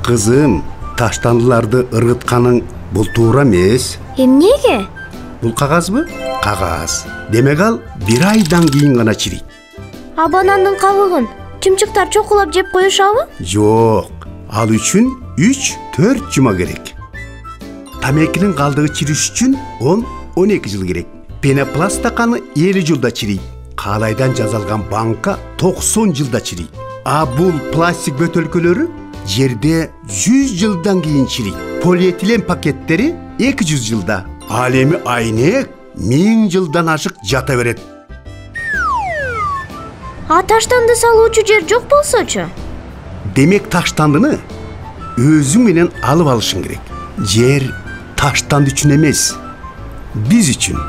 Kızım, taştanlыларды ыргытканың бул туура эмес. Эмнеге? Бул кагазбы? Кагаз. Демек ал 1 айдан кийин гана чирийт. А банандын кабыгын чымчыктар чокулап жеп коюшабы? Жок, ал үчүн 3-4 жума керек. Тамекинин калдыгы чириш үчүн 10-12 жыл керек. Пенопласт стаканы 50 жылда чирийт. Каалайдан жасалган банка 90 жылда чирийт. А бул пластик бөтөлкөлөрү жерде 100 жылдан кийин чирийт. Полиэтилен пакеттери 200 жылда. Ал эми айнек 1000 жылдан ашык жата берет. А таштанды салуучу жер жок болсочу? Демек таштандыны өзүң менен алып алышың керек. Жер таштанды үчүн эмес, биз үчүн.